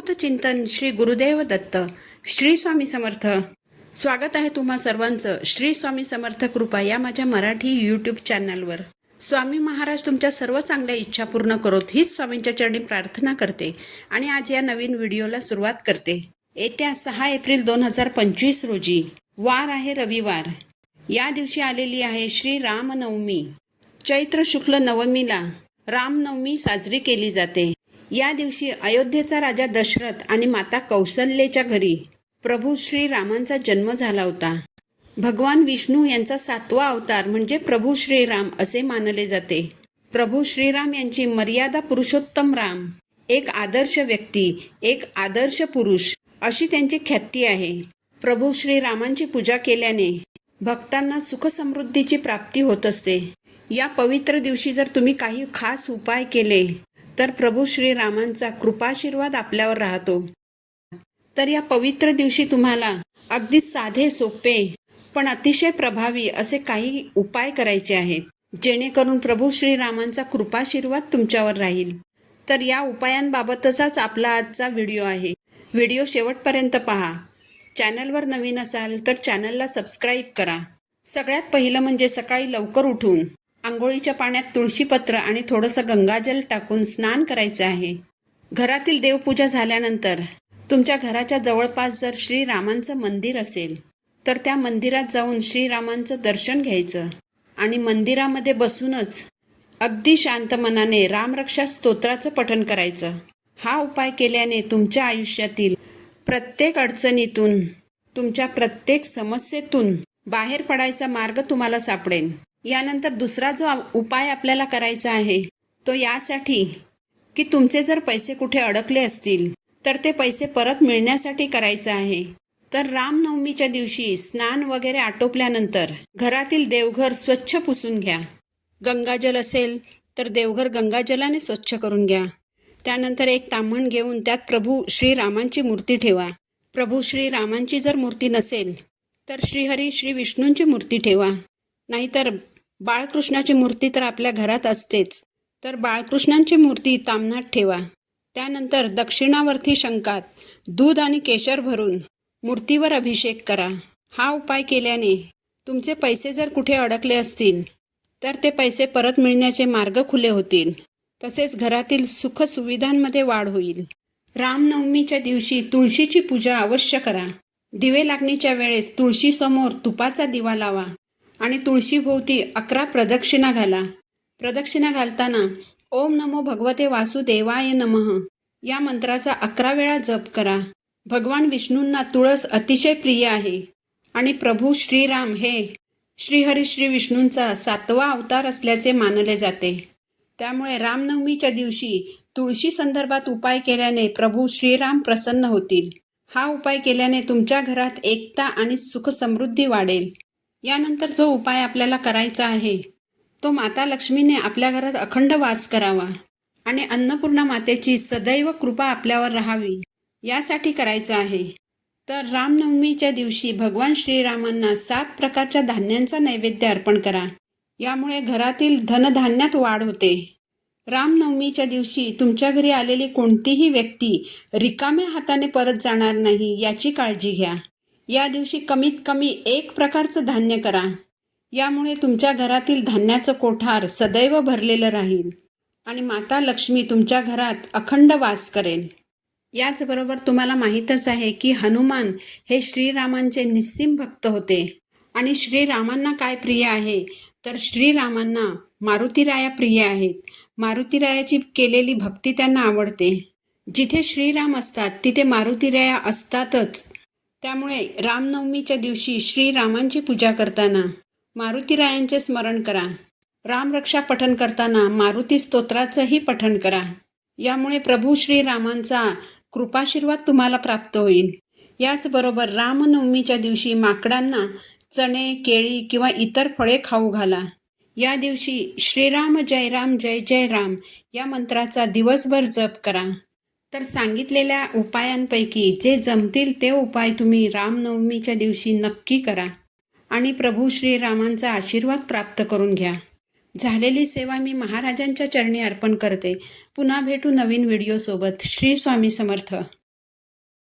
अवधूत चिंतन श्री गुरुदेव दत्त श्री स्वामी समर्थ। स्वागत आहे तुम्हा सर्वांचं श्री स्वामी समर्थ कृपा या माझ्या मराठी यूट्यूब चॅनलवर। स्वामी महाराज तुमच्या सर्व चांगल्या इच्छा पूर्ण करोत हीच स्वामींच्या चरणी प्रार्थना करते आणि आज या नवीन व्हिडिओला सुरुवात करते। येत्या 6 एप्रिल 2025 रोजी वार आहे रविवार। या दिवशी आलेली आहे श्री रामनवमी। चैत्र शुक्ल नवमीला रामनवमी साजरी केली जाते। या दिवशी अयोध्येचा राजा दशरथ आणि माता कौसल्याच्या घरी प्रभू श्री रामांचा जन्म झाला होता। भगवान विष्णू यांचा 7वा अवतार म्हणजे प्रभू श्रीराम असे मानले जाते। प्रभू श्रीराम यांची मर्यादा पुरुषोत्तम राम, एक आदर्श व्यक्ती, एक आदर्श पुरुष अशी त्यांची ख्याती आहे। प्रभू श्रीरामांची पूजा केल्याने भक्तांना सुख समृद्धीची प्राप्ती होत असते। या पवित्र दिवशी जर तुम्ही काही खास उपाय केले तर प्रभू श्रीरामांचा कृपाशीर्वाद आपल्यावर राहतो। तर या पवित्र दिवशी तुम्हाला अगदी साधे सोपे पण अतिशय प्रभावी असे काही उपाय करायचे आहेत, जेणेकरून प्रभू श्रीरामांचा कृपाशीर्वाद तुमच्यावर राहील। तर या उपायांबाबतचाच आपला आजचा व्हिडिओ आहे। व्हिडिओ शेवटपर्यंत पहा। चॅनलवर नवीन असाल तर चॅनलला सबस्क्राईब करा। सगळ्यात पहिलं म्हणजे सकाळी लवकर उठून आंघोळीच्या पाण्यात तुळशीपत्र आणि थोडंसं गंगाजल टाकून स्नान करायचं आहे। घरातील देवपूजा झाल्यानंतर तुमच्या घराच्या जवळपास जर श्रीरामांचं मंदिर असेल तर त्या मंदिरात जाऊन श्रीरामांचं दर्शन घ्यायचं आणि मंदिरामध्ये बसूनच अगदी शांत मनाने रामरक्षा स्तोत्राचं पठण करायचं। हा उपाय केल्याने तुमच्या आयुष्यातील प्रत्येक अडचणीतून, तुमच्या प्रत्येक समस्येतून बाहेर पडायचा मार्ग तुम्हाला सापडेल। यानंतर दुसरा जो उपाय आपल्याला करायचा आहे तो यासाठी की तुमचे जर पैसे कुठे अडकले असतील तर ते पैसे परत मिळण्यासाठी करायचं आहे। तर रामनवमीच्या दिवशी स्नान वगैरे आटोपल्यानंतर घरातील देवघर स्वच्छ पुसून घ्या। गंगाजल असेल तर देवघर गंगाजलाने स्वच्छ करून घ्या। त्यानंतर एक ताम्हण घेऊन त्यात प्रभू श्रीरामांची मूर्ती ठेवा। प्रभू श्रीरामांची जर मूर्ती नसेल तर श्रीहरी श्री विष्णूंची मूर्ती ठेवा, नाहीतर बाळकृष्णाची मूर्ती तर आपल्या घरात असतेच, तर बाळकृष्णांची मूर्ती ताम्हणात ठेवा। त्यानंतर दक्षिणावर्थी शंखात दूध आणि केशर भरून मूर्तीवर अभिषेक करा। हा उपाय केल्याने तुमचे पैसे जर कुठे अडकले असतील तर ते पैसे परत मिळण्याचे मार्ग खुले होतील, तसेच घरातील सुख सुविधांमध्ये वाढ होईल। रामनवमीच्या दिवशी तुळशीची पूजा अवश्य करा। दिवे लागणीच्या वेळेस तुळशीसमोर तुपाचा दिवा लावा आणि तुळशीभोवती 11 प्रदक्षिणा घाला। प्रदक्षिणा घालताना ओम नमो भगवते वासुदेवाय नमः या मंत्राचा 11 वेळा जप करा। भगवान विष्णूंना तुळस अतिशय प्रिय आहे आणि प्रभू श्रीराम हे श्रीहरी श्री विष्णूंचा 7वा अवतार असल्याचे मानले जाते। त्यामुळे रामनवमीच्या दिवशी तुळशी संदर्भात उपाय केल्याने प्रभू श्रीराम प्रसन्न होतील। हा उपाय केल्याने तुमच्या घरात एकता आणि सुख समृद्धी वाढेल। यानंतर जो उपाय आपल्याला करायचा आहे तो माता लक्ष्मीने आपल्या घरात अखंड वास करावा आणि अन्नपूर्णा मातेची सदैव कृपा आपल्यावर राहावी यासाठी करायचा आहे। तर रामनवमीच्या दिवशी भगवान श्रीरामांना 7 प्रकारच्या धान्यांचा नैवेद्य अर्पण करा। यामुळे घरातील धनधान्यात वाढ होते। रामनवमीच्या दिवशी तुमच्या घरी आलेली कोणतीही व्यक्ती रिकाम्या हाताने परत जाणार नाही याची काळजी घ्या। या दिवशी कमीत कमी 1 प्रकारचं धान्य करा। यामुळे तुमच्या घरातील धान्याचं कोठार सदैव भरलेलं राहील आणि माता लक्ष्मी तुमच्या घरात अखंड वास करेल। याचबरोबर तुम्हाला माहीतच आहे की हनुमान हे श्रीरामांचे निस्सीम भक्त होते आणि श्रीरामांना काय प्रिय आहे तर श्रीरामांना मारुतीराया प्रिय आहेत। मारुतीरायाची केलेली भक्ती त्यांना आवडते। जिथे श्रीराम असतात तिथे मारुतीराया असतातच। त्यामुळे रामनवमीच्या दिवशी श्रीरामांची पूजा करताना मारुतीरायांचे स्मरण करा। रामरक्षा पठण करताना मारुती स्तोत्राचंही पठण करा। यामुळे प्रभू श्रीरामांचा कृपाशीर्वाद तुम्हाला प्राप्त होईल। याचबरोबर रामनवमीच्या दिवशी माकडांना चणे, केळी किंवा इतर फळे खाऊ घाला। या दिवशी श्रीराम जय जय राम या मंत्राचा दिवसभर जप करा। तर सांगितलेल्या उपायांपैकी जे जमतील ते उपाय तुम्ही रामनवमीच्या दिवशी नक्की करा आणि प्रभू श्रीरामांचा आशीर्वाद प्राप्त करून घ्या। झालेली सेवा मी महाराजांच्या चरणी अर्पण करते। पुन्हा भेटू नवीन व्हिडिओसोबत। श्री स्वामी समर्थ।